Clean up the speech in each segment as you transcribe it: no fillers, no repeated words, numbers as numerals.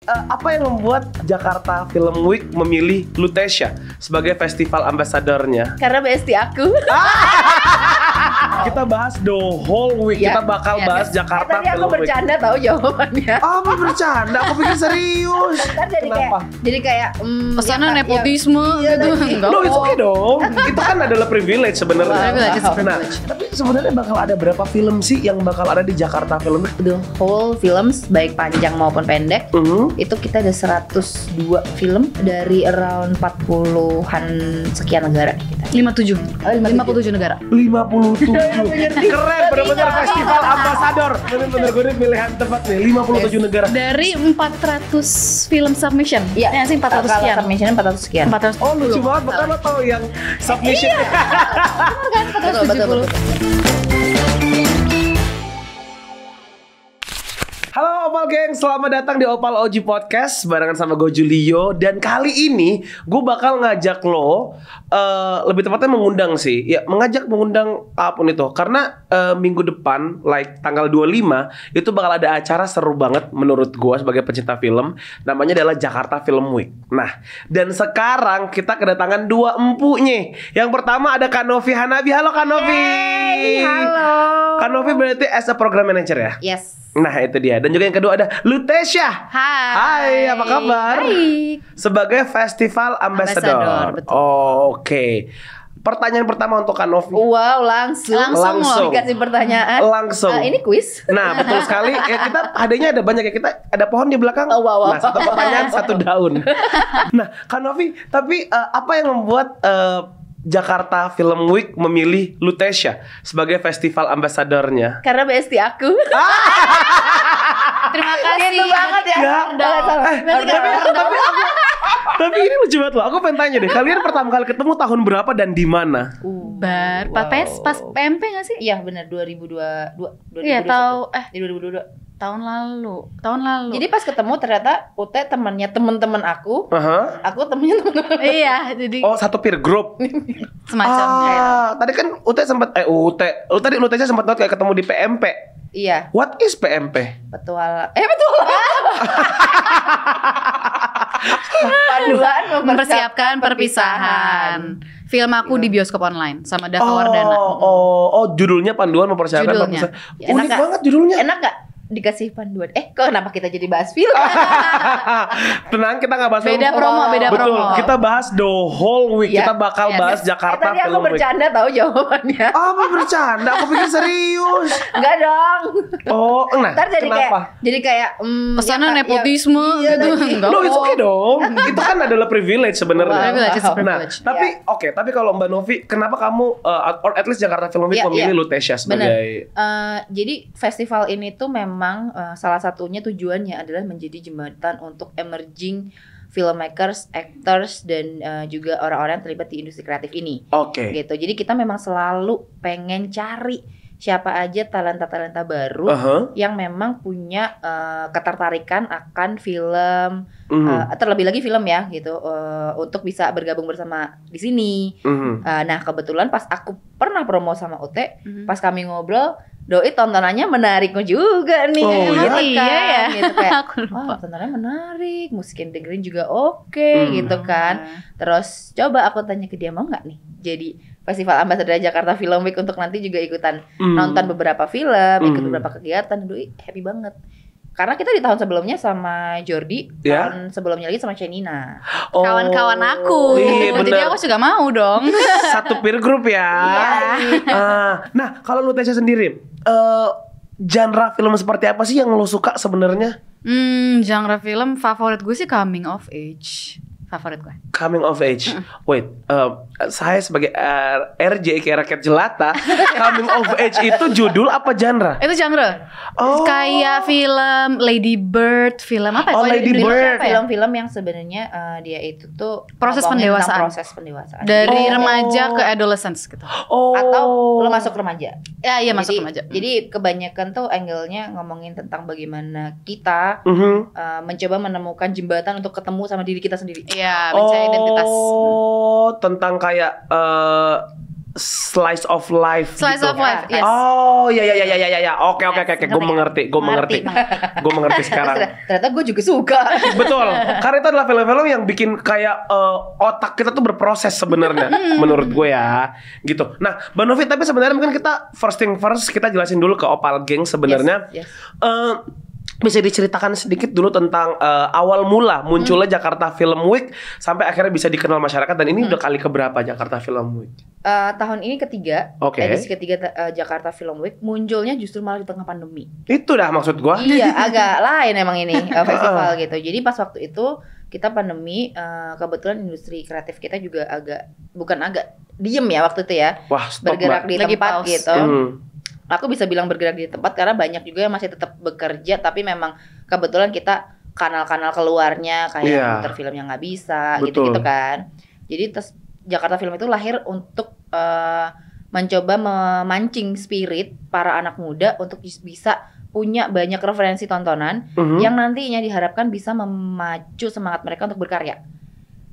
apa yang membuat Jakarta Film Week memilih Lutetia sebagai festival ambasadornya? Karena bestie aku. Kita bahas the whole week. Ya, Kita bakal bahas Jakarta tadi aku Film Week. bercanda tahu jawabannya. Apa bercanda? Aku pikir serius. Kan Kenapa? jadi kayak Pesannya ya, nepotisme iya, gitu. tadi. Enggak No, it's kok. okay dong. Itu kan adalah privilege sebenarnya. Privilege, it's a Nah, privilege. tapi sebenarnya bakal ada berapa film sih yang bakal ada di Jakarta Film Week? The whole films baik panjang maupun pendek itu kita ada 102 film dari around 40-an sekian negara kita. 57 negara. 57. Keren, bener-bener festival ambasador. Bener-bener gue pilihan tepat nih. 57 negara. Dari 400 film submission. Iya, Ya sih 400 kalau sekian. submission 400 sekian. 400. Oh lucu banget, bahkan lo tau yang submission. Betul, betul. Halo Opal Geng, selamat datang di Opal OG Podcast barengan sama gue Julio. Dan kali ini gue bakal ngajak lo, lebih tepatnya mengundang sih. Ya mengundang apapun itu. Karena minggu depan, like tanggal 25, itu bakal ada acara seru banget menurut gue sebagai pecinta film. Namanya adalah Jakarta Film Week. Nah, dan sekarang kita kedatangan dua empunya. Yang pertama ada Kak Novi Hanabi. Halo Kak Novi. Halo. Kak Novi berarti as a program manager ya? Yes. Nah itu dia. Dan juga yang kedua ada Lutetia. Hai, apa kabar? Baik. Sebagai festival ambassador. Ambassador, betul. Oh, oke. Pertanyaan pertama untuk Kak Novi. Wow, langsung Langsung. dikasih pertanyaan. Langsung. Ini quiz. Nah betul sekali. Ya, kita hadiahnya ada banyak ya. Kita ada pohon di belakang. Oh, wow. Nah satu pertanyaan satu daun. Nah Kak Novi, tapi apa yang membuat Jakarta Film Week memilih Lutetia sebagai festival ambasadornya? Karena bestie aku. Terima kasih. Gitu banget ya. Tapi ini lucu banget loh. Aku pengen tanya deh. Kalian pertama kali ketemu tahun berapa dan di mana? Pas PMP gak sih? Iya benar 2022. Iya, Di 2022. tahun lalu. Jadi pas ketemu ternyata Ute temannya teman-teman aku. Aku temennya teman-teman. Iya, jadi Oh, satu peer group. semacam kayak Tadi kan Ute sempat tadi Lutetia sempat kayak ketemu di PMP. Iya, What is PMP? petualang. Panduan mempersiapkan perpisahan. Film aku di bioskop online sama Dava Wardana. Judulnya panduan mempersiapkan Judulnya. perpisahan. Enak Unik gak? banget judulnya. Enak gak dikasih panduan? Kok kenapa kita jadi bahas film? Tenang, kita nggak bahas Beda film. promo, beda Betul, promo. kita bahas the whole week. Ya, Kita bakal bahas Jakarta Tadi aku Film Week. bercanda tahu jawabannya. Apa bercanda? Aku pikir serius. Enggak dong. Oh, nah. Ntar kenapa? jadi kayak Pesannya nepotisme iya, gitu. tadi. Enggak No, it's kok. okay dong. Itu kan adalah privilege sebenarnya. Privilege, it's a Nah, privilege. tapi oke, tapi kalau Mbak Novi, kenapa kamu or at least Jakarta Film Week Iya, memilih iya. Lutetia sebagai Jadi festival ini tuh memang salah satunya tujuannya adalah menjadi jembatan untuk emerging filmmakers, actors dan juga orang-orang yang terlibat di industri kreatif ini. Oke. Gitu. Jadi kita memang selalu pengen cari siapa aja talenta-talenta baru yang memang punya ketertarikan akan film, terlebih lagi film ya gitu, untuk bisa bergabung bersama di sini. Nah kebetulan pas aku pernah promo sama Ute, pas kami ngobrol, doi tontonannya menarik juga nih, Oh, gitu iya? kan, Iya ya? gitu kayak, Aku lupa. tontonannya menarik, musik yang dengerin juga oke, gitu kan. Terus coba aku tanya ke dia mau nggak nih jadi Festival Ambassador Jakarta Film Week untuk nanti juga ikutan nonton beberapa film, ikut beberapa kegiatan, doi happy banget. Karena kita di tahun sebelumnya sama Jordi, Ya. tahun sebelumnya lagi sama Shenina. Kawan-kawan aku. Iya, Jadi bener. aku juga mau dong. Satu peer group ya. Nah, kalau Lutetia sendiri, genre film seperti apa sih yang lo suka sebenarnya? Genre film favorit gue sih coming of age. Favorit gue. Coming of age. Wait, saya sebagai RJ kayak rakyat jelata, coming of age itu judul apa genre? Itu genre. Oh. Kayak film Lady Bird, film apa ya? Oh, Kalau Lady di Indonesia Bird. apa ya? Film-film yang sebenarnya dia itu tuh Proses ngomongin tentang pendewasaan. proses pendewasaan. Dari Oh. remaja ke adolescence gitu. Oh. Atau lo masuk remaja. Ya, iya masuk Jadi- remaja. Jadi kebanyakan tuh angle-nya ngomongin tentang bagaimana kita mencoba menemukan jembatan untuk ketemu sama diri kita sendiri. Iya, mencari identitas. Oh, tentang kayak slice of life Slice gitu. of life, yes. Oh, ya. Oke. Gue mengerti. Gue mengerti sekarang. Ternyata gue juga suka. Betul. Karena itu adalah film-film yang bikin kayak otak kita tuh berproses sebenarnya menurut gue ya. Gitu. Nah, Mbak Novi, tapi sebenarnya mungkin kita first thing first kita jelasin dulu ke Opal Gang sebenarnya. Yes. Bisa diceritakan sedikit dulu tentang awal mula munculnya Jakarta Film Week sampai akhirnya bisa dikenal masyarakat, dan ini udah kali keberapa Jakarta Film Week? Tahun ini ketiga, Oke. edisi ketiga Jakarta Film Week, munculnya justru malah di tengah pandemi. Itu dah maksud gua. Iya, agak lain emang ini festival gitu. Jadi pas waktu itu kita pandemi, kebetulan industri kreatif kita juga bukan agak diem ya waktu itu ya. Wah, stop, bergerak Mbak. di Lagi tempat pause. gitu. Aku bisa bilang bergerak di tempat karena banyak juga yang masih tetap bekerja, tapi memang kebetulan kita kanal-kanal keluarnya kayak muter film yang nggak bisa Betul. gitu-gitu kan. Jadi terus Jakarta Film itu lahir untuk mencoba memancing spirit para anak muda untuk bisa punya banyak referensi tontonan yang nantinya diharapkan bisa memacu semangat mereka untuk berkarya.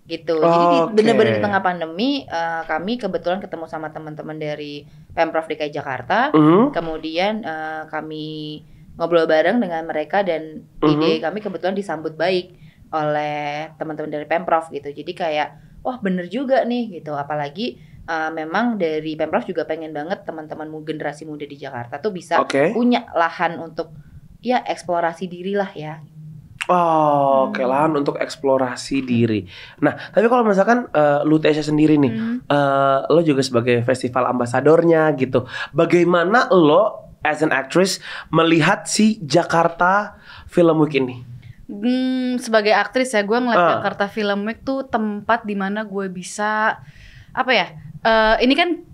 Gitu. Jadi benar-benar di tengah pandemi kami kebetulan ketemu sama teman-teman dari Pemprov DKI Jakarta. Kemudian kami ngobrol bareng dengan mereka dan ide kami kebetulan disambut baik oleh teman-teman dari Pemprov gitu. Jadi kayak wah bener juga nih gitu. Apalagi memang dari Pemprov juga pengen banget teman-teman generasi muda di Jakarta tuh bisa punya lahan untuk ya eksplorasi diri lah ya. Oke, lahan untuk eksplorasi diri. Nah, tapi kalau misalkan lu Tesya sendiri nih, lo juga sebagai festival ambasadornya gitu. Bagaimana lo as an actress melihat si Jakarta Film Week ini? Sebagai aktris ya, gue ngeliat Jakarta Film Week tuh tempat dimana gue bisa ini kan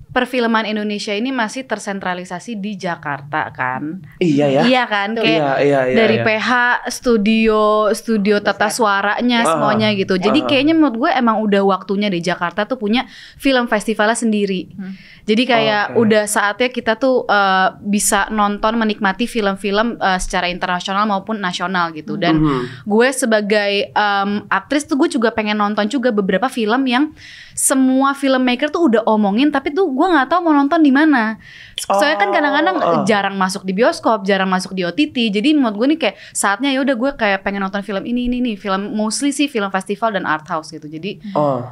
perfilman Indonesia ini masih tersentralisasi di Jakarta kan? Iya ya. Iya kan, kayak dari PH, studio tata suaranya semuanya gitu. Jadi kayaknya menurut gue emang udah waktunya di Jakarta tuh punya film festivalnya sendiri. Jadi kayak udah saatnya kita tuh bisa nonton, menikmati film-film secara internasional maupun nasional gitu. Dan gue sebagai aktris tuh gue juga pengen nonton juga beberapa film yang semua filmmaker tuh udah omongin, tapi tuh gue nggak tahu mau nonton di mana. Soalnya kan kadang-kadang jarang masuk di bioskop, jarang masuk di OTT. Jadi menurut gue nih kayak saatnya ya udah gue kayak pengen nonton film ini nih, film mostly sih film festival dan art house gitu. Jadi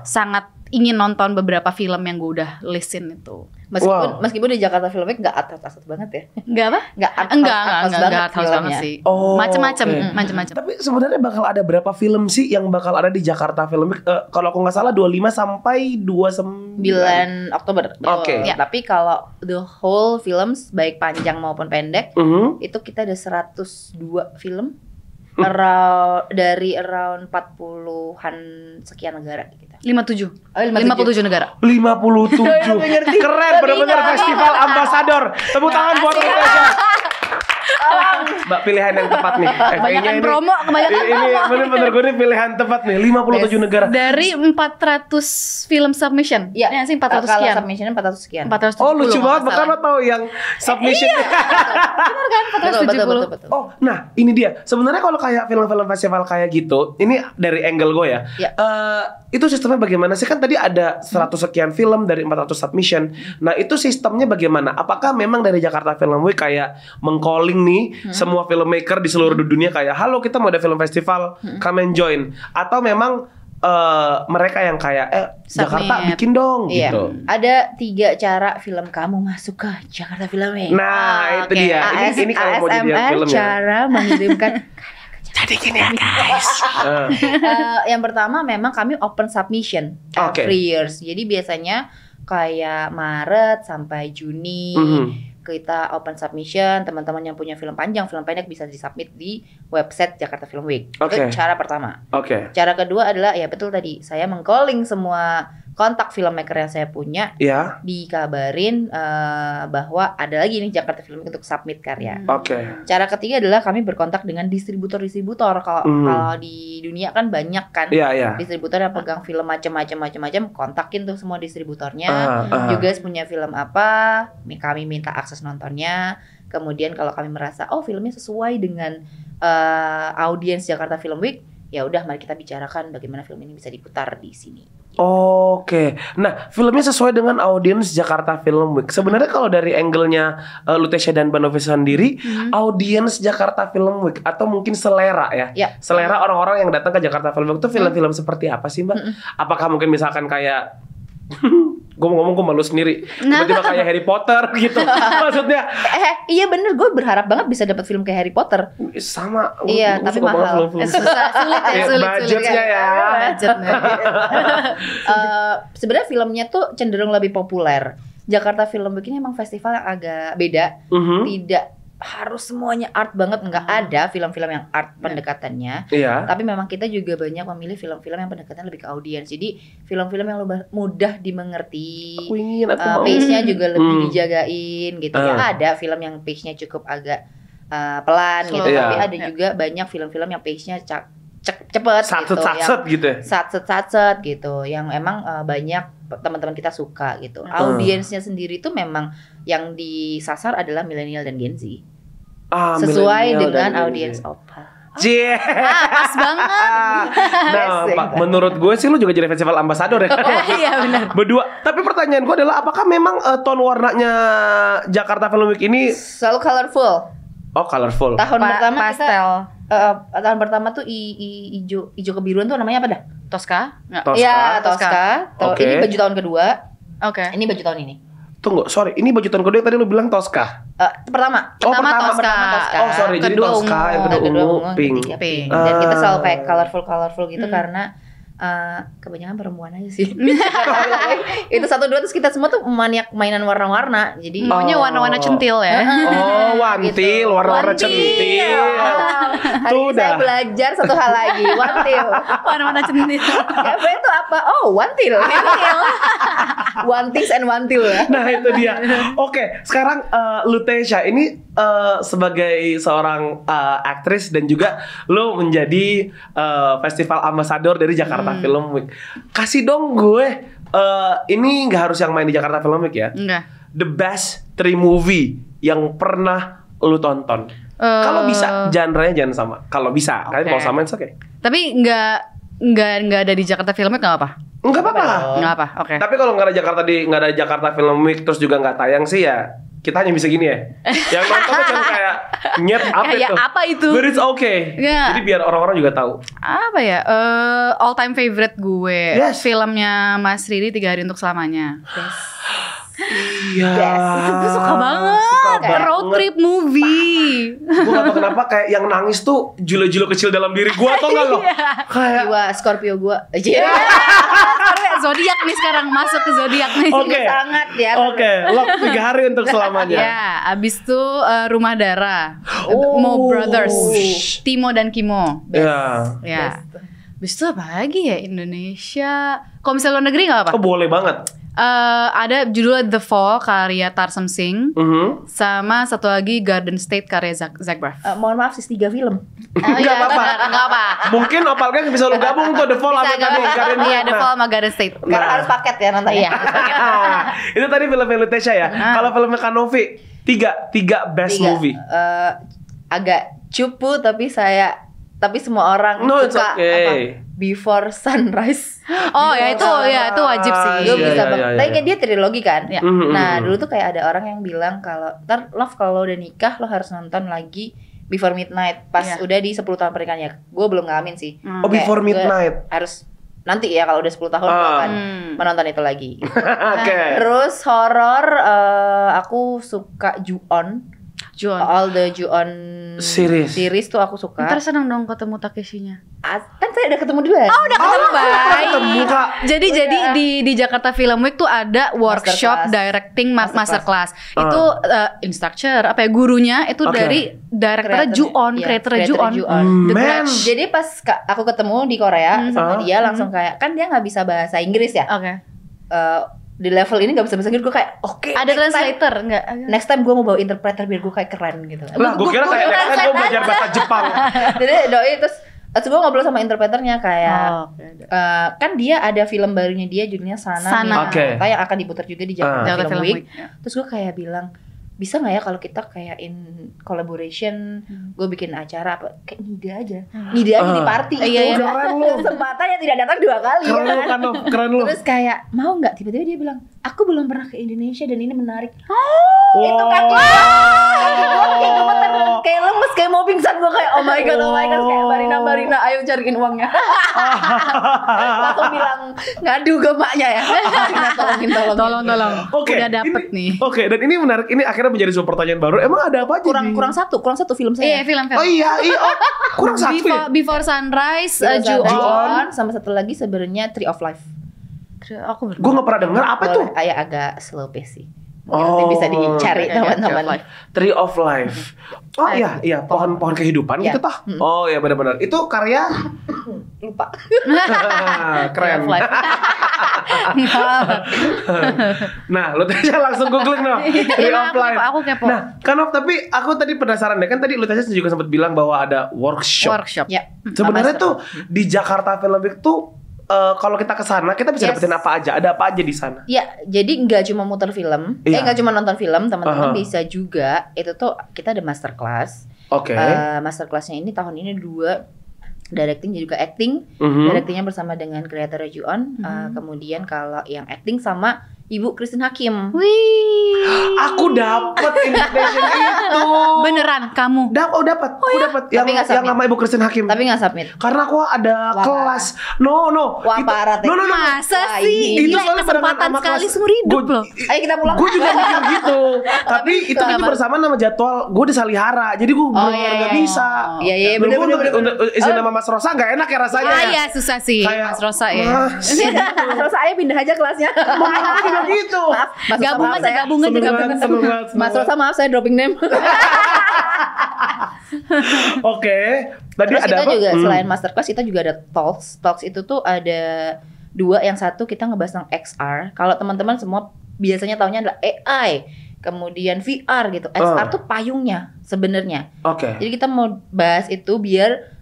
sangat ingin nonton beberapa film yang gue udah listin itu. Meskipun di Jakarta Film Week nggak art-house banget ya. Enggak apa? Enggak art house banget sih. Macem-macem. Tapi sebenarnya bakal ada berapa film sih yang bakal ada di Jakarta Film Week? Kalau aku nggak salah 25 sampai 29 Oktober. Oke. Ya, tapi kalau the whole films baik panjang maupun pendek itu kita ada 102 film. Dari around 40-an sekian negara kita. 57 negara. 57. Keren, benar-benar festival ambasador. Tepuk tangan buat Tesya. Mbak, pilihan yang tepat nih. Kebanyakan promo. Ini bener-bener gue nih pilihan tepat nih. 57 negara. Dari 400 film submission. Iya sih 400 sekian. Kalau submission 400 sekian. 470. Oh, lucu banget, bahkan lo tahu yang submission. Benar kan? 470. Betul. Oh, nah ini dia. Sebenarnya kalau kayak film-film festival kayak gitu, ini dari angle gue ya. Itu sistemnya bagaimana sih? Kan tadi ada 100 sekian film dari 400 submission. Nah, itu sistemnya bagaimana? Apakah memang dari Jakarta Film Week kayak meng-calling nih semua filmmaker di seluruh dunia kayak, halo kita mau ada film festival, come and join? Atau memang mereka yang kayak Jakarta bikin dong gitu. Ada 3 cara film kamu masuk ke Jakarta Film Week. Nah, itu dia. Ini kalau mau jadi film ya. Cara mengirimkan jadi gini ya guys. Yang pertama memang kami open submission every years. Jadi biasanya kayak Maret sampai Juni kita open submission. Teman-teman yang punya film panjang, film pendek bisa disubmit di website Jakarta Film Week. Itu cara pertama. Cara kedua adalah ya betul tadi saya meng-calling semua kontak filmmaker yang saya punya, dikabarin bahwa ada lagi nih Jakarta Film Week untuk submit karya. Cara ketiga adalah kami berkontak dengan distributor-distributor. Kalau di dunia kan banyak kan distributor yang pegang film macam-macam, kontakin tuh semua distributornya. Juga punya film apa, kami minta akses nontonnya. Kemudian kalau kami merasa filmnya sesuai dengan audiens Jakarta Film Week, ya udah mari kita bicarakan bagaimana film ini bisa diputar di sini. Oke, nah filmnya sesuai dengan audiens Jakarta Film Week. Sebenarnya kalau dari angle-nya Lutetia dan Banovisa sendiri, audiens Jakarta Film Week atau mungkin selera ya, selera orang-orang yang datang ke Jakarta Film Week itu film-film seperti apa sih Mbak? Apakah mungkin misalkan kayak gue mau ngomong gue malu sendiri, tiba-tiba kayak Harry Potter gitu, maksudnya? Iya bener, gue berharap banget bisa dapat film kayak Harry Potter. Sama. Iya, tapi mahal. Sulit. Budgetnya ya. Sebenarnya filmnya tuh cenderung lebih populer. Jakarta Film Week ini emang festival yang agak beda. Tidak harus semuanya art banget, nggak ada film-film yang art pendekatannya. Tapi memang kita juga banyak memilih film-film yang pendekatannya lebih ke audiens. Jadi film-film yang mudah dimengerti, pace-nya juga lebih dijagain gitu. Ya ada film yang pace-nya cukup agak pelan gitu, tapi ada juga banyak film-film yang pace-nya cepet satset gitu, yang emang banyak teman-teman kita suka gitu. Audiensnya sendiri tuh memang yang disasar adalah milenial dan Gen Z. Sesuai dengan audiens Opal. Pas banget. Nah, menurut gue sih lu juga jadi festival ambasador ya. Iya benar. Berdua. Tapi pertanyaan gue adalah apakah memang tone warnanya Jakarta Film Week ini selalu colorful? Oh, colorful. Tahun pertama pastel. Tahun pertama tuh hijau kebiruan tuh namanya apa dah? Tosca? Iya, Tosca. Ini baju tahun kedua. Ini baju tahun ini. Tunggu, sorry, ini baju tahun kedua yang tadi lu bilang Tosca? Pertama Tosca. Oh sorry, jadi Tosca, yang kedua ungu, pink. Dan kita selalu kayak colorful gitu karena kebanyakan perempuan aja sih. Itu 1, 2 terus kita semua tuh maniak mainan warna-warna. Jadi maunya warna-warna centil ya. Wantil, gitu. Warna-warna centil. Hari ini saya belajar satu hal lagi, wantil. Warna-warna centil. Cafe itu apa? Oh, wantil. One things and wantil ya. Nah itu dia. Oke, sekarang Lutetia ini sebagai seorang aktris dan juga lo menjadi festival ambassador dari Jakarta Film Week. Kasih dong gue ini nggak harus yang main di Jakarta Film Week ya. Enggak. The best 3 movie yang pernah lu tonton. Kalau bisa genre-nya jangan sama. Kalau bisa, kalian kalau sama oke. Tapi nggak ada di Jakarta Film Week nggak apa? Enggak apa-apa. Nggak apa. Oke. Tapi kalau nggak ada Jakarta Film Week terus juga nggak tayang sih ya. Kita hanya bisa gini ya. Yang nonton kan kayak nyet apa itu? But it's okay. Yeah. Jadi biar orang-orang juga tahu. Apa ya? All time favorite gue. Filmnya Mas Riri 3 Hari Untuk Selamanya. Iya. Itu gue suka banget. Road trip movie. Gue gak tau kenapa kayak yang nangis tuh jilo-jilo kecil dalam diri gue atau enggak lo? Kayak jiwa Scorpio gue. Zodiak nih sekarang, masuk ke zodiak nih. Sangat ya. Lock 3 Hari Untuk Selamanya. Ya, abis itu Rumah Darah. Mo Brothers. Timo dan Kimo. Ya. Abis itu apa lagi ya Indonesia? Kalau misalnya luar negeri gak apa? Oh boleh banget. Ada judulnya The Fall karya Tarsem Singh, sama satu lagi Garden State karya Zach Braff. Mohon maaf sih 3 film. Gak apa-apa. Mungkin Opal Gang bisa lu gabung tuh The Fall sama tadi Garden State. Iya The Fall sama Garden State. Karena harus paket ya nonton. Iya. Itu tadi film Lutetia ya. Kalau filmnya Kanovi 3 best movie. Agak cupu tapi semua orang suka apa? Before Sunrise. Itu wajib sih. Gue bisa banget. Tapi dia trilogi kan. Nah dulu tuh kayak ada orang yang bilang kalau kalau udah nikah lo harus nonton lagi Before Midnight pas udah di 10 tahun pernikahannya. Gue belum ngalamin sih. Before Midnight harus nanti ya kalau udah 10 tahun gue akan menonton itu lagi. Terus horor aku suka Ju-on. All the Ju-on series tuh aku suka. Ntar seneng dong ketemu Takeshinya. Kan saya udah ketemu duluan. Udah ketemu. Jadi di Jakarta Film Week tuh ada workshop directing masterclass. Itu instructor gurunya itu dari direkturnya Ju-on, kreatornya Ju-on. Jadi pas aku ketemu di Korea sama dia langsung kayak kan dia nggak bisa bahasa Inggris ya. Di level ini gak bisa bahasa Inggris, gue kayak ada translator nggak? Next time gue mau bawa interpreter biar gue kayak keren gitu. Lah gue kira kayak next time gue belajar bahasa Jepang. Jadi terus gue ngobrol sama interpreternya kayak kan dia ada film barunya dia judulnya Sana. Yang akan diputar juga di Jakarta Film Week. Terus gue kayak bilang bisa nggak ya kalau kita kayak in collaboration, gue bikin acara apa kayak ngide aja di party itu. Kesempatan yang tidak datang 2 kali. Keren lu. Terus kayak mau nggak, tiba-tiba dia bilang aku belum pernah ke Indonesia dan ini menarik. Itu kaki gue kayak lemes, kayak mau pingsan. Gue kayak oh my god kayak Barina ayo cariin uangnya. Langsung bilang ngadu ke maknya ya. Tolong. Oke, udah dapet nih. Oke, dan ini menarik, ini akhirnya menjadi sebuah pertanyaan baru. Emang ada apa aja? Kurang satu film saya. Iya, film. Oh iya. Kurang satu ya? Before Sunrise, Ju-on, sama satu lagi sebenarnya Tree of Life. Gue nggak pernah dengar apa tuh? Kayak agak slow pace sih. Nanti bisa dicari teman-teman. Tree of Life. Oh iya, pohon kehidupan gitu toh. Oh iya benar-benar. Itu karya lupa. Keren. Nah, lu Tasya langsung googling dong. Tree of Life. Aku kepo. Nah, tapi aku tadi penasaran deh. Kan tadi lu Tasya juga sempat bilang bahwa ada workshop. Ya. Sebenarnya tuh di Jakarta Film Week tuh kalau kita ke sana kita bisa dapetin apa aja? Ada apa aja di sana? Ya, jadi nggak cuma muter film, nggak cuma nonton film, teman-teman bisa juga. Itu tuh kita ada masterclass. Oke. Masterclassnya ini tahun ini 2, directing juga acting. Directingnya bersama dengan kreator Ju-on. Kemudian kalau yang acting sama Ibu Christine Hakim. Wih. Aku dapet invitation itu. Beneran kamu? Aku dapat. Yang sama Ibu Christine Hakim. Tapi nggak submit. Karena aku ada kelas. No. Wah, parah. No. Masa sih? Itu Gila, kesempatan sekali seumur hidup loh. Ayo kita pulang. Gue juga mikir gitu. Tapi itu bersama nama jadwal gue di Salihara. Jadi gue bener-bener gak bisa. Iya, bener. Untuk izin nama Mas Rosa gak enak ya rasanya. Iya, susah sih Mas Rosa ya. Mas Rosa ayo pindah aja kelasnya. Gitu. Gabung aja. Mas Rosa maaf saya dropping name. Oke. Tadi terus ada kita apa? juga selain masterclass kita juga ada talks. Talks itu tuh ada 2, yang satu kita ngebahas tentang XR. Kalau teman-teman semua biasanya taunya adalah AI, kemudian VR gitu. XR tuh payungnya sebenarnya. Oke. Jadi kita mau bahas itu biar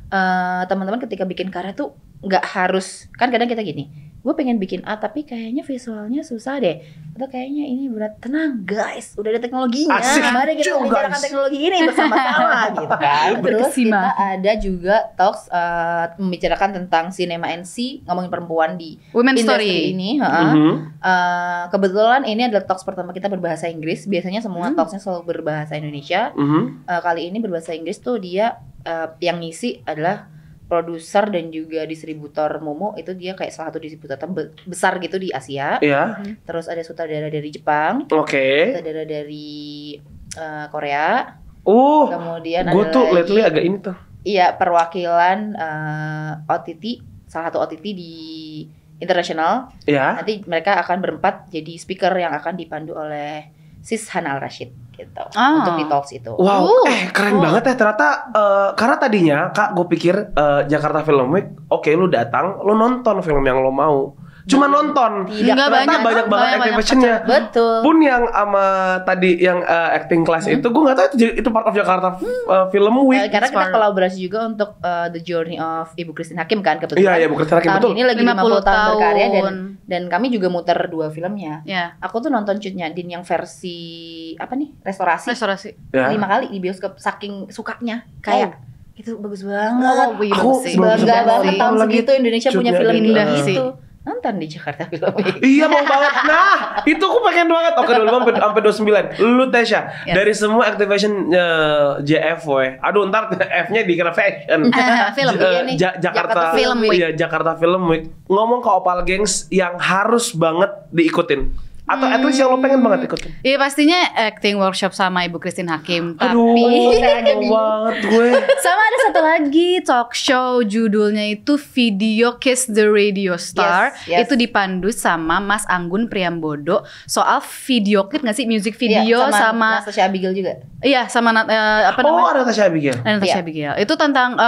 teman-teman ketika bikin karya tuh nggak harus, kan kadang kita gini, gue pengen bikin A tapi kayaknya visualnya susah deh, atau kayaknya ini berat. Tenang guys, udah ada teknologinya. Mari kita bicarakan teknologi ini bersama-sama gitu kan. Terus kita ada juga talks membicarakan tentang cinema NC, ngomongin perempuan di Women's industri Story ini. Kebetulan ini adalah talks pertama kita berbahasa Inggris. Biasanya semua talksnya selalu berbahasa Indonesia. Kali ini berbahasa Inggris tuh dia yang ngisi adalah produser dan juga distributor Momo. Itu dia kayak salah satu distributor besar gitu di Asia. Terus ada sutradara dari Jepang, sutradara dari Korea. Kemudian gue tuh lately agak ini tuh. Iya, perwakilan OTT, salah satu OTT di internasional. Nanti mereka akan berempat jadi speaker yang akan dipandu oleh Sis Hana Al-Rashid gitu. Untuk di talks itu. Wow, keren banget ya ternyata. Karena tadinya Kak, gue pikir Jakarta Film Week, oke, lu datang, lu nonton film yang lu mau. Cuma nonton. Ternyata banyak banget activation-nya. Betul. Pun yang sama tadi yang acting class itu, gue nggak tahu itu part of Jakarta Film Week. Karena kita kolaborasi juga untuk The Journey of Ibu Christine Hakim kan kebetulan. Iya, Ibu Christine Hakim betul. Tahun ini lagi 50 tahun berkarya dan kami juga muter 2 filmnya. Aku tuh nonton Cut Nyadin yang versi apa nih? Restorasi. 5 kali di bioskop saking sukanya. Kayak itu bagus banget. Aku bangga banget tahun segitu Indonesia punya film indah gitu. Nonton di Jakarta Film Week. Iya mau banget. Nah itu aku pengen banget. Oke dulu sampai 29. Lu Tasya dari semua activation JFW. Aduh ntar F-nya dikira fashion. Film Jakarta Film Week. Iya Jakarta Film Week. Ngomong ke Opal Gengs yang harus banget diikutin. Atau at least yang lo pengen banget ikutin. Iya pastinya acting workshop sama Ibu Christine Hakim. Aduh, tapi banget gue. Sama ada satu lagi talk show judulnya itu Video Kiss the Radio Star. Yes. Itu dipandu sama Mas Anggun Priambodo soal video klip nggak sih, music video sama Natasha Abigail juga. Iya sama apa namanya? Oh ada Natasha Abigail. Natasha Abigail. Itu tentang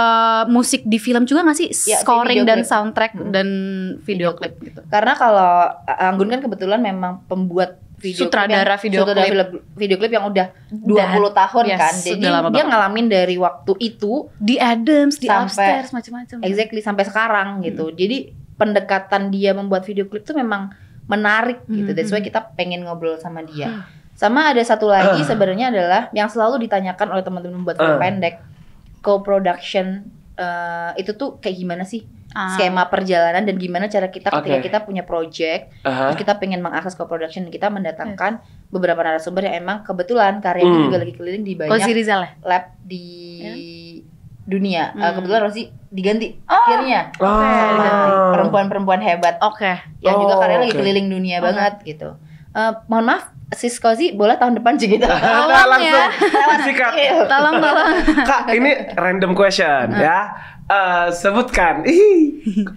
musik di film juga nggak sih? Scoring dan soundtrack dan video klip gitu. Karena kalau Anggun kan kebetulan memang pembuat sutradara video klip yang udah 20 tahun kan. Jadi dia ngalamin dari waktu itu di Adams, di Upstairs, macam-macam. Exactly sampai sekarang gitu. Jadi pendekatan dia membuat video klip tuh memang menarik gitu. That's why kita pengen ngobrol sama dia. Sama ada satu lagi sebenarnya adalah yang selalu ditanyakan oleh teman-teman membuat film pendek, co-production itu tuh kayak gimana sih skema perjalanan dan gimana cara kita ketika kita punya project, terus kita pengen mengakses co-production, kita mendatangkan beberapa narasumber yang emang kebetulan karyanya juga lagi keliling di banyak lab di dunia. Kebetulan Rosi diganti akhirnya perempuan-perempuan hebat, yang juga karyanya lagi keliling dunia banget gitu. Mohon maaf, Sis Kozi boleh tahun depan sih gitu. Tolong ya. Sikat. Tolong. Kak, ini random question ya. Sebutkan.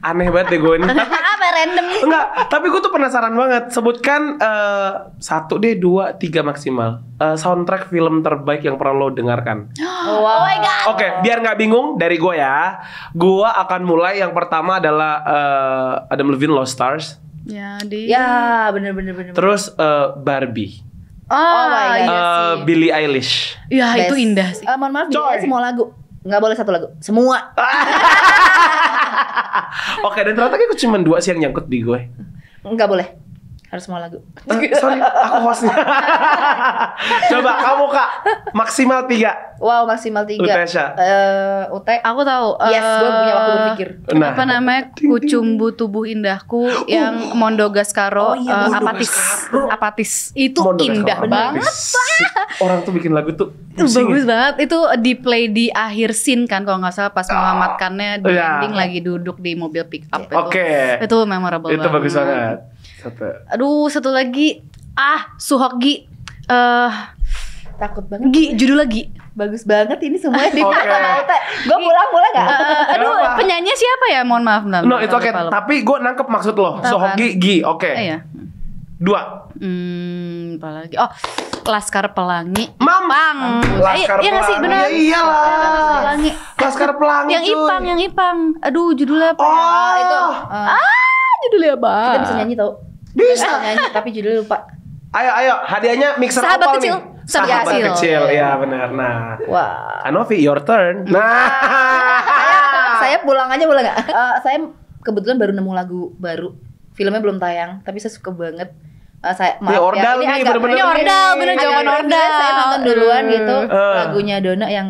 Aneh banget deh gue ini. Apa random nih? Enggak, tapi gue tuh penasaran banget. Sebutkan 1 deh, 2, 3 maksimal. Soundtrack film terbaik yang pernah lo dengarkan. Oh my god. Oke, biar nggak bingung dari gue ya. Gue akan mulai, yang pertama adalah Adam Levine Lost Stars. Ya, bener. Terus Barbie. Oh my god. Billie Eilish. Ya, itu indah sih. Mohon maaf, semua lagu. Nggak boleh satu lagu, semua. Oke, dan ternyata kayak cuma 2 sih yang nyangkut di gue. Nggak boleh, harus semua lagu. Sorry, aku hostnya. Coba kamu Kak, maksimal 3. Wow, maksimal 3. Utesha. Ute. Aku tahu. Yes, gue punya waktu berpikir. Nah. Apa namanya? Kucumbu tubuh indahku yang Mondo Gascaro, apatis. Itu Mondo indah Gascaro. banget. Orang tuh bikin lagu tuh Bagus banget. Itu di play di akhir scene kan kalau nggak salah, pas mengamatkannya di ending lagi duduk di mobil pick up itu. Itu memorable banget. Itu bagus banget. Satu lagi. Suhok-gi. Takut banget. Judul lagi. Bagus banget ini semuanya di sama Ute. Gue pulang boleh gak? Penyanyi siapa ya? Mohon maaf. No, itu oke. Tapi gue nangkep maksud lo. Sohok-gi, Gi. Oke. Iya. 2. Apa lagi? Laskar Pelangi. Ipang. Laskar Iya nggak sih, benar? Iyalah. Laskar Pelangi. Yang Ipang. Aduh, judulnya apa? Itu. Judulnya apa? Kita bisa nyanyi tau. Bisa nyanyi, tapi judulnya lupa. Ayo, hadiahnya mixer Sahabat opal kecil. nih. Sahabat kecil, ya benar. Nah, wah. Anovi, your turn. Nah, saya pulang aja boleh nggak? Saya kebetulan baru nemu lagu baru. Filmnya belum tayang, tapi saya suka banget. Ini Ordal nih, bener-bener. Ini Ordal, bener jawaban Ordal. Saya nonton duluan gitu. Lagunya Donna yang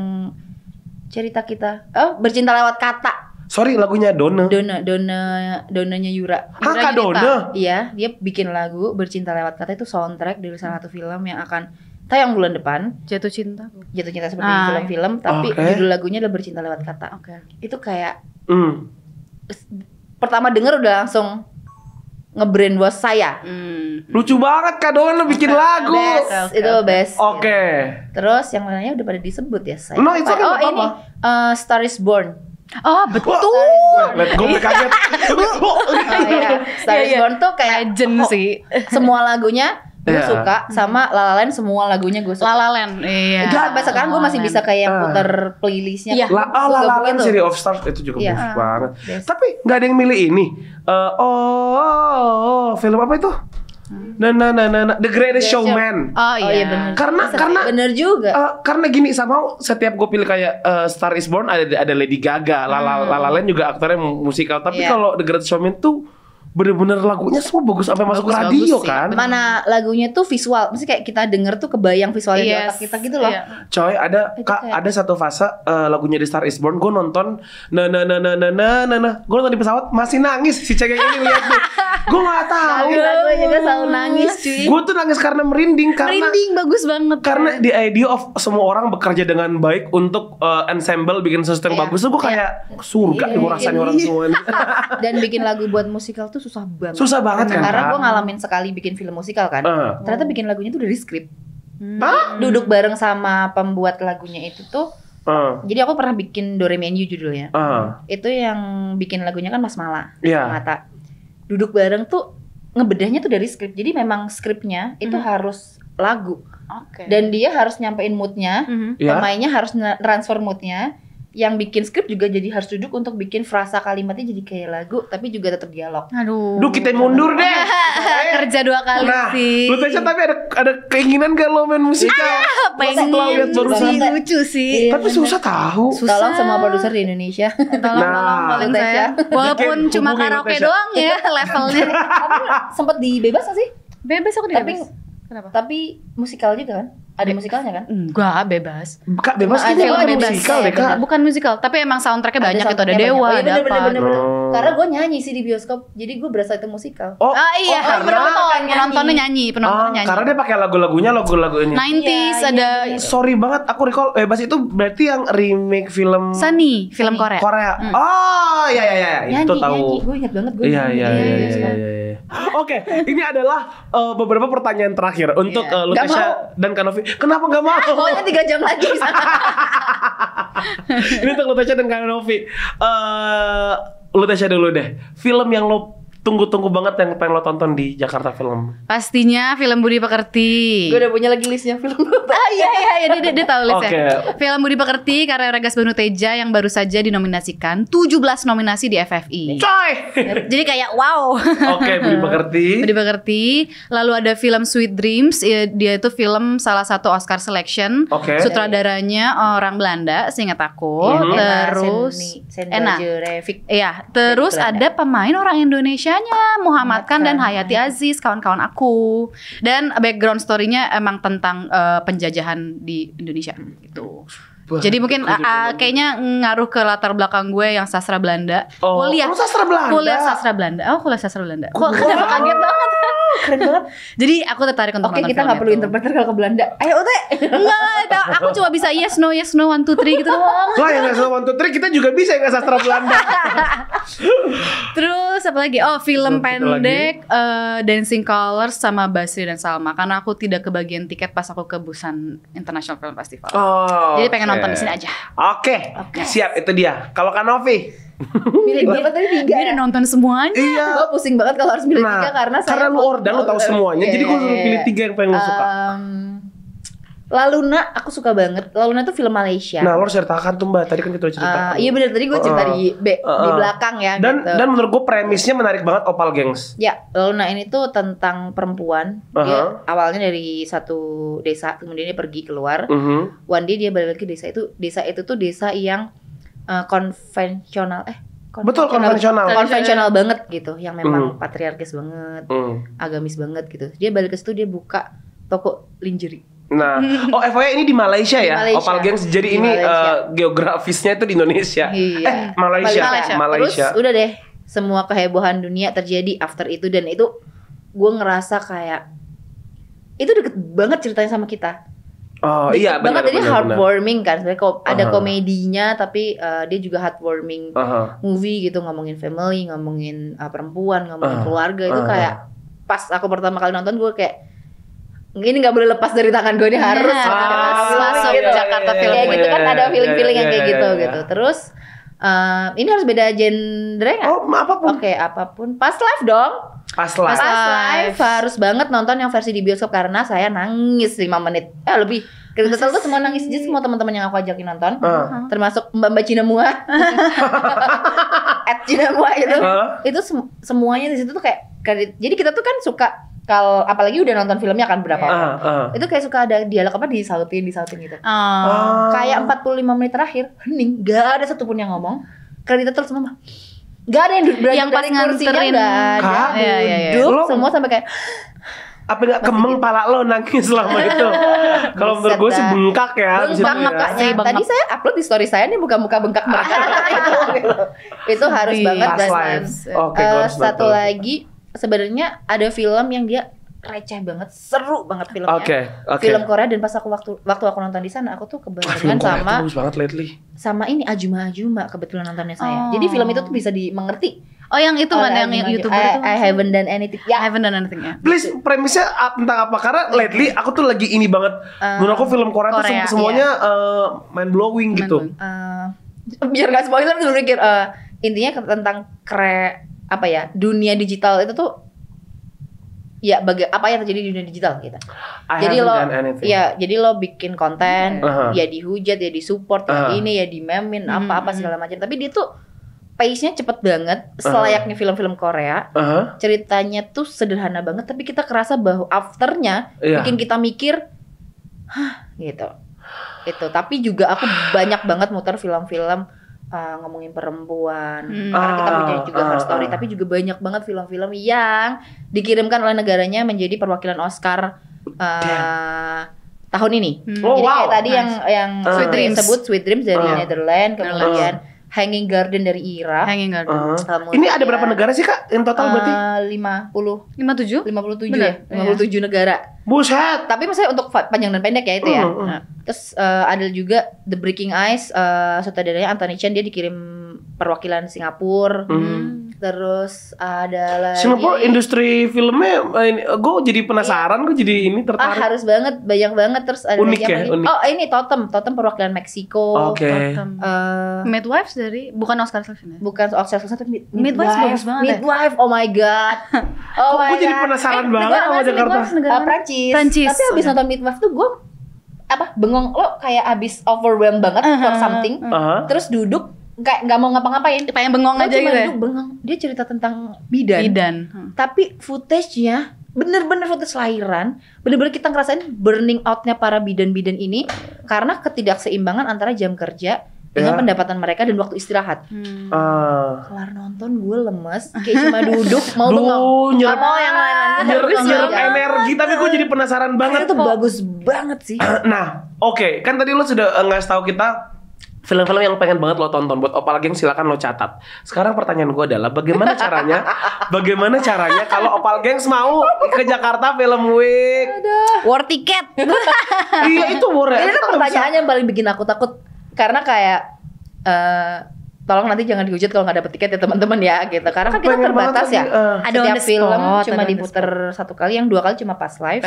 cerita kita. Bercinta lewat kata. Sorry, lagunya Donnanya Yura. Kak Donna? Iya, dia bikin lagu Bercinta Lewat Kata, itu soundtrack dari salah satu film yang akan tayang bulan depan. Jatuh cinta seperti film-film, tapi judul lagunya adalah Bercinta Lewat Kata. Itu kayak pertama denger udah langsung nge-brainwash saya. Lucu banget Kak Donna bikin lagu. Itu best. Terus yang lainnya udah pada disebut ya saya. No, itu ini Star is Born. Betul. Gue kaget. Star is Born tuh kayak legend sih. Semua lagunya gue suka, sama La La Land semua lagunya gue suka. La La Land, iya. Sampai sekarang gue masih bisa kayak puter playlistnya. La La Land City of Stars itu juga bagus banget. Tapi nggak ada yang milih ini. Film apa itu? The Greatest Showman. Iya benar. Karena benar juga. Karena gini, sama setiap gue pilih kayak Star is Born ada Lady Gaga, La La Land juga aktornya musikal. Tapi kalau The Greatest Showman tuh bener-bener lagunya semua bagus sampai masuk radio kan. Mana lagunya tuh visual, maksudnya kayak kita denger tuh kebayang visualnya di otak kita gitu loh. Coy, ada satu fase lagunya di Star is Born, gue nonton gue nonton di pesawat masih nangis si cengeng ini lihat nih. Gue nggak tahu. Gue juga selalu nangis cuy. Gue tuh nangis karena merinding bagus banget. Karena the idea of semua orang bekerja dengan baik untuk ensemble bikin sesuatu yang bagus tuh gue kayak surga gue rasain orang semua. Dan bikin lagu buat musikal tuh susah banget kan. Karena gue ngalamin sekali bikin film musikal kan. Ternyata bikin lagunya tuh dari skrip. Duduk bareng sama pembuat lagunya itu tuh. Jadi aku pernah bikin Do Re Mi and You judulnya. Itu yang bikin lagunya kan Mas Mala. Mata. Duduk bareng tuh ngebedahnya tuh dari skrip. Jadi memang skripnya itu harus lagu. Dan dia harus nyampein moodnya. Pemainnya harus transfer moodnya. Yang bikin skrip juga jadi harus duduk untuk bikin frasa kalimatnya jadi kayak lagu, tapi juga tetap dialog. Aduh, kita mundur deh. Kerja 2 kali sih. Lu Tesha, tapi ada keinginan gak lo main musikal? Pengen lucu sih. Tapi susah tahu. Tolong semua produser di Indonesia. Tolong saya. Walaupun cuma karaoke doang ya levelnya. Tapi sempet dibebas gak sih? Bebas aku tapi Kenapa? Tapi musikal juga kan? Ada musikalnya kan? Enggak, bebas. Kak, bebas kayaknya bukan musikal deh, Kak. Bukan musikal, tapi emang soundtracknya banyak itu, ada Dewa, ada apa. Bener. Karena gue nyanyi sih di bioskop, jadi gue berasa itu musikal. Iya, penontonnya nyanyi. Karena dia pakai lagu ini. 90s ada. Sorry banget, aku recall Bebas itu berarti yang remake film Sunny, film Korea. Oh, iya. Itu tahu. Gue ingat banget Iya. Oke, ini adalah beberapa pertanyaan terakhir untuk Lutesia dan Kanovi. Kenapa gak mau? Pokoknya 3 jam lagi. Ini untuk Lutesia dan Kanovi. Lutesia dulu deh. Film yang lo tunggu-tunggu banget yang pengen lo tonton di Jakarta Film. Pastinya film Budi Pekerti. Gue udah punya lagi listnya film. Iya, dia tahu listnya. Film Budi Pekerti karya Regas Banuteja yang baru saja dinominasikan 17 nominasi di FFI. Coy. Jadi kayak wow. Oke, Budi Pekerti. Lalu ada film Sweet Dreams, dia itu film salah satu Oscar selection. Sutradaranya orang Belanda, seingat aku. Terus terus ada pemain orang Indonesia Muhammad Khan dan Hayati Aziz, kawan-kawan aku. Dan background story-nya emang tentang penjajahan di Indonesia gitu. Jadi mungkin kayaknya ngaruh ke latar belakang gue yang sastra Belanda. Kuliah sastra Belanda. Kuliah sastra Belanda. Kok kenapa kaget banget? Keren banget. Jadi aku tertarik untuk nonton. Oke, kita nggak perlu interpreter kalau ke Belanda. Ayo Ute. Enggak, aku cuma bisa yes no 1 2 3 gitu doang. Lah yang yes no 1 2 3 kita juga bisa yang sastra Belanda. Terus apa lagi? Film pendek Dancing Colors sama Basri dan Salma. Karena aku tidak kebagian tiket pas aku ke Busan International Film Festival. Jadi pengen nonton di sini aja. Oke. Siap, itu dia. Kalau Kanovi milih berapa tadi? 3. Dia udah nonton semuanya. Iya. Gue pusing banget kalau harus milih 3 karena lu order, lu tahu semuanya. Jadi gue suruh pilih 3 yang paling lu suka. La Luna aku suka banget. La Luna itu film Malaysia. Nah, lo harus ceritakan tuh Mbak. Tadi kan kita udah cerita. Iya benar, tadi gue cerita di belakang ya. Dan menurut gue premisnya menarik banget, Opal Gengs. Ya, La Luna ini tuh tentang perempuan. Dia awalnya dari satu desa, kemudian dia pergi keluar. One day dia balik lagi ke desa itu. Desa itu tuh desa yang konvensional. Betul, konvensional banget gitu, yang memang patriarkis banget, agamis banget gitu. Dia balik ke situ, dia buka toko lingerie. Nah, FYI ini di Malaysia ya, Opal Gengs. Jadi ini geografisnya itu di Indonesia. Iya. Malaysia. Terus udah deh, semua kehebohan dunia terjadi after itu, dan itu gue ngerasa kayak itu deket banget ceritanya sama kita. Iya benar. Banget, jadi heartwarming kan sebenarnya. Ada komedinya, tapi dia juga heartwarming movie gitu, ngomongin family, ngomongin perempuan, ngomongin keluarga. Itu kayak pas aku pertama kali nonton, gue kayak ini nggak boleh lepas dari tangan gue, ini harus masuk gitu. Jakarta Film kayak gitu kan, ada feeling yang kayak gitu. Terus ini harus beda genre nggak? Apapun. Oke, apapun. Pas live dong. Pas live harus banget nonton yang versi di bioskop, karena saya nangis 5 menit lebih. Kita tuh semua nangis, jadi semua teman-teman yang aku ajakin nonton, termasuk Mbak Cina Mua, Cina Mua itu semuanya di situ tuh kayak, jadi kita tuh kan suka kalau apalagi udah nonton filmnya kan berapa orang, itu kayak suka ada dialog apa disautin gitu. Kayak 45 menit terakhir hening, gak ada satupun yang ngomong, kreditnya terus semua. Gak ada yang pas nganterin, duduk semua sampai kayak apa nggak kemeng pala lo nangis selama itu. Kalau menurut gue sih bengkak ya. Tadi saya upload di story saya nih muka-muka bengkak mereka. Itu harus banget. Satu lagi sebenarnya ada film yang dia receh banget, seru banget filmnya. Film Korea, dan pas aku waktu aku nonton di sana, aku tuh kebarengan sama ini Ajuma kebetulan nontonnya saya. Jadi film itu tuh bisa dimengerti. Yang itu kan yang YouTuber itu. I haven't done anything. Ya, haven't done anything ya. Please, premisnya tentang apa? Karena lately aku tuh lagi ini banget. Menurut aku film Korea tuh semuanya mind blowing gitu. Biar gak spoiler tuh mikir intinya tentang dunia digital itu tuh ya apa yang terjadi di dunia digital gitu. Jadi lo bikin konten, ya dihujat, ya disupport, ya ini ya dimemin, apa segala macam. Tapi dia tuh pace-nya cepet banget, selayaknya film-film Korea. Ceritanya tuh sederhana banget, tapi kita kerasa bahwa afternya bikin kita mikir, gitu. Itu. Tapi juga aku banyak banget muter film-film ngomongin perempuan, karena kita punya juga Her Story, tapi juga banyak banget film-film yang dikirimkan oleh negaranya menjadi perwakilan Oscar tahun ini. Jadi kayak tadi yang Sweet Dreams sebut Sweet Dreams dari Netherlands, kemudian Hanging Garden dari Irak. Hanging Garden. Ini ada berapa negara sih Kak in total berarti? 57 ya, 57 negara. Buset. Tapi maksudnya untuk panjang dan pendek ya itu ya. Nah, terus ada juga The Breaking Ice, sutradaranya Anthony Chen, dia dikirim perwakilan Singapura. Terus ada lagi Singapura industri filmnya, gue jadi penasaran, gue jadi ini tertarik. harus banget, banyak banget. Terus ada unik lagi ya, unik. Oh ini Totem perwakilan Meksiko. Oke. Midwives dari bukan Oscar Selection ya? Bukan Oscar Selection, Midwives bagus banget. Midwife, oh my god. Kok gue jadi penasaran banget sama Jakarta. Prancis. Tapi abis nonton Midwife tuh gue bengong, lo kayak abis overwhelmed banget for something. Terus duduk kayak nggak mau ngapa-ngapain, pengen bengong aja gitu ya. Bengong. Dia cerita tentang bidan. Tapi footage-nya bener-bener footage lahiran, bener-bener kita ngerasain burning out-nya para bidan-bidan ini karena ketidakseimbangan antara jam kerja dengan pendapatan mereka dan waktu istirahat. Kelar nonton gue lemes, kayak cuma duduk mau bengong. Nyerap yang lain-lain. Nyerap energi, tapi gue jadi penasaran banget. Itu bagus banget sih. Nah, oke, kan tadi lo sudah ngasih tahu kita film-film yang pengen banget lo tonton. Buat Opal Geng silakan lo catat. Sekarang pertanyaan gue adalah bagaimana caranya kalau Opal Gengs mau ke Jakarta Film Week? War tiket. Iya itu war ya. Ini kan pertanyaan yang paling bikin aku takut. Karena kayak tolong nanti jangan dihujat kalau nggak dapet tiket ya teman-teman ya gitu. Karena kan kita terbatas ya. Setiap film cuma diputer satu kali, yang 2 kali cuma pas live.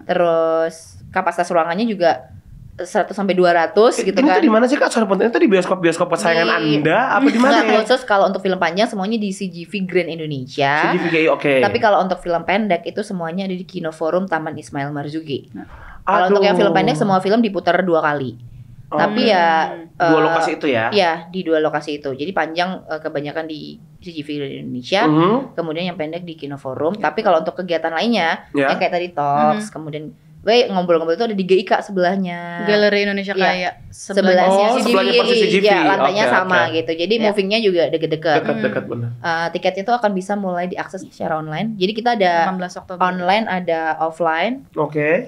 Terus kapasitas ruangannya juga 100 sampai 200 gitu ini kan. Ini tuh di mana sih Kak? Soalnya itu di bioskop kesayangan Anda apa di mana? Khusus kalau untuk film panjang semuanya di CGV Grand Indonesia. CGV, oke. Tapi kalau untuk film pendek itu semuanya ada di Kino Forum Taman Ismail Marzuki. Kalau untuk yang film pendek semua film diputar 2 kali. Tapi ya 2 lokasi itu ya? Iya, di 2 lokasi itu. Jadi panjang kebanyakan di CGV Indonesia, kemudian yang pendek di Kino Forum. Tapi kalau untuk kegiatan lainnya, yang kayak tadi Talks, kemudian ngobrol-ngobrol itu ada di GIK sebelahnya. Galeri Indonesia Kaya. Sebelahnya persis CGV. Ya, lantainya sama gitu. Jadi movingnya juga deket-deket. Dekat benar. Tiketnya itu akan bisa mulai diakses secara online. Jadi kita ada 16 Oktober. Online, ada offline.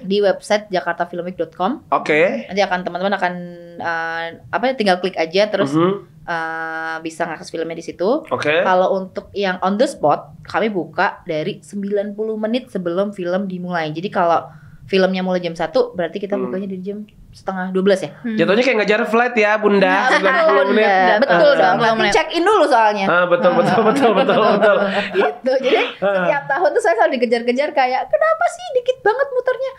Di website jakartafilmweek.com. Nanti teman-teman akan tinggal klik aja terus bisa ngakses filmnya di situ. Kalau untuk yang on the spot, kami buka dari 90 menit sebelum film dimulai. Jadi kalau filmnya mulai jam 1, berarti kita bukanya dari jam 11:30 ya. Jatuhnya kayak ngejar flight ya Bunda, 90 menit. Betul dong, nanti check in dulu soalnya. Betul. Gitu. Jadi setiap tahun tuh saya selalu dikejar-kejar kayak kenapa sih dikit banget muternya.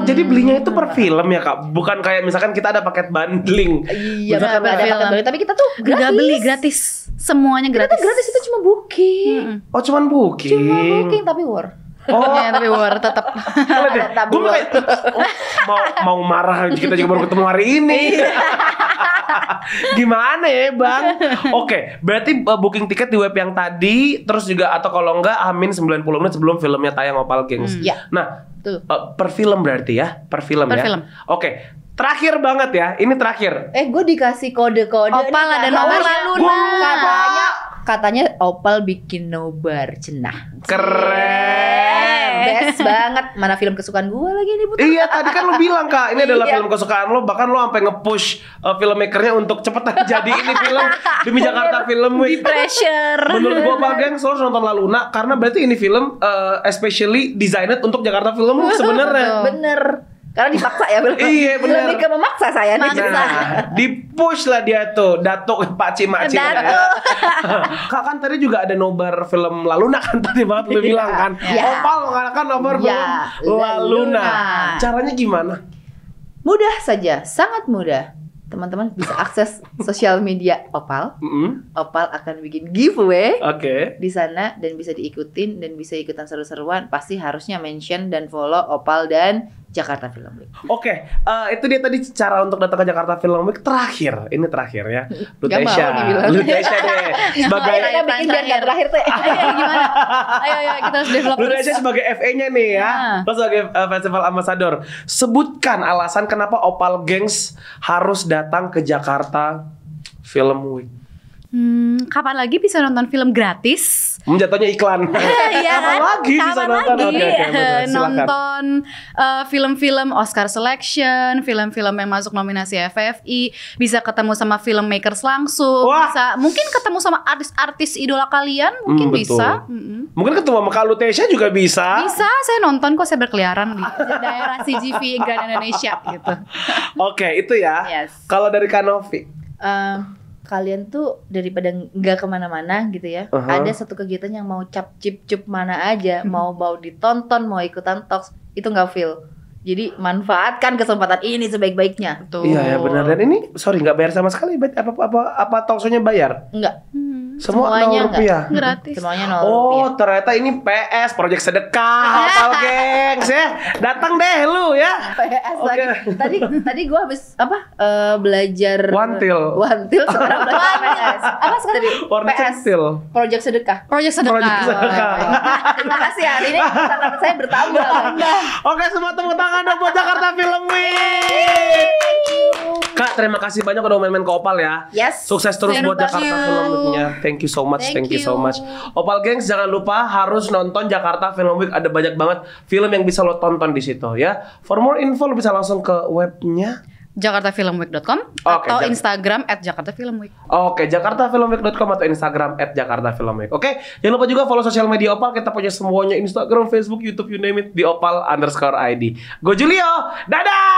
Jadi belinya itu per film ya Kak? Bukan kayak misalkan kita ada paket bundling. Iya, ada paket bundling, tapi kita tuh gratis. Gak beli, gratis. Semuanya gratis. Kita gratis, itu cuma booking. Cuman booking. Cuma booking tapi war. Ya, tapi war tetap. Gue mau marah, kita juga baru ketemu hari ini. Gimana ya Bang? Oke, berarti booking tiket di web yang tadi, terus juga atau kalau enggak amin 90 menit sebelum filmnya tayang Opal Gengs. Nah, per film berarti ya? Per film ya? Oke, terakhir banget ya, ini terakhir. Gue dikasih kode-kode. Opal ada nomor katanya Opal bikin nobar cenah. Keren. Best banget. Mana film kesukaan gue lagi nih putar. Iya, tadi kan lo bilang Kak, ini adalah film kesukaan lo. Bahkan lo sampai nge-push filmmakernya untuk cepetan jadi ini film demi Jakarta Film Week. Pressure. Menurut gue Opal Gengs lo harus nonton La Luna, karena berarti ini film especially designed untuk Jakarta Film Week sebenarnya. Bener. Karena dipaksa ya belum. Iya benar. Lebih ke memaksa saya nih. Di-push lah dia tuh, Datuk Pakcik Makcik. Kak kan tadi juga ada nobar film La Luna kan tadi banget lu bilang kan. Opal mengadakan nobar film La Luna. Caranya gimana? Mudah saja, sangat mudah. Teman-teman bisa akses sosial media Opal. Opal akan bikin giveaway di sana dan bisa diikutin dan bisa ikutan seru-seruan. Pasti harusnya mention dan follow Opal dan Jakarta Film Week. Itu dia tadi cara untuk datang ke Jakarta Film Week. Terakhir ya. Lutesia deh. Sebagai kita bikin biar gak terakhir tuh. Gimana? Ayo kita harus develop terus. Lutesia sebagai FA-nya nih ya. Lo sebagai Festival Ambassador. Sebutkan alasan kenapa Opal Gengs harus datang ke Jakarta Film Week. Kapan lagi bisa nonton film gratis Jatuhnya iklan. Iya kan? Lagi bisa nonton. Oke, nonton film-film Oscar Selection, film-film yang masuk nominasi FFI, bisa ketemu sama filmmakers langsung, bisa mungkin ketemu sama artis-artis idola kalian, mungkin bisa. Mungkin ketemu sama Kak Lutesha juga bisa. Bisa, saya nonton kok, saya berkeliaran di daerah CGV Grand Indonesia gitu. Oke, itu ya. Yes. Kalau dari Kak Novi, kalian tuh daripada nggak kemana-mana gitu ya, ada satu kegiatan yang mau cap cip cup mana aja, mau ditonton, mau ikutan talks, itu nggak feel. Jadi manfaatkan kesempatan ini sebaik-baiknya. Iya ya benar. Dan ini nggak bayar sama sekali. Apa talkshow-nya bayar? Enggak. Semuanya Rupiah. Gratis. Semuanya 0 rupiah. Ternyata ini PS, Project Sedekah, Opal Gengs ya. Datang deh lu ya. PS lagi. Tadi gua habis belajar Wantil sekarang belajar PS. Apa sekarang? PS. Project Sedekah. Terima kasih hari ini catatan saya bertambah. Oke, semua tepuk tangan dong buat Jakarta Film Week. Kak, terima kasih banyak udah main-main ke Opal ya. Yes. Sukses terus buat Jakarta Film Week-nya. Thank you so much. Thank you so much. Opal Gengs, jangan lupa harus nonton Jakarta Film Week. Ada banyak banget film yang bisa lo tonton di situ ya. For more info lo bisa langsung ke webnya jakartafilmweek.com atau Instagram @jakartafilmweek. Oke, jakartafilmweek.com atau Instagram @jakartafilmweek. Oke, jangan lupa juga follow sosial media Opal. Kita punya semuanya, Instagram, Facebook, YouTube, you name it, di Opal_ID. Go Julio, dadah!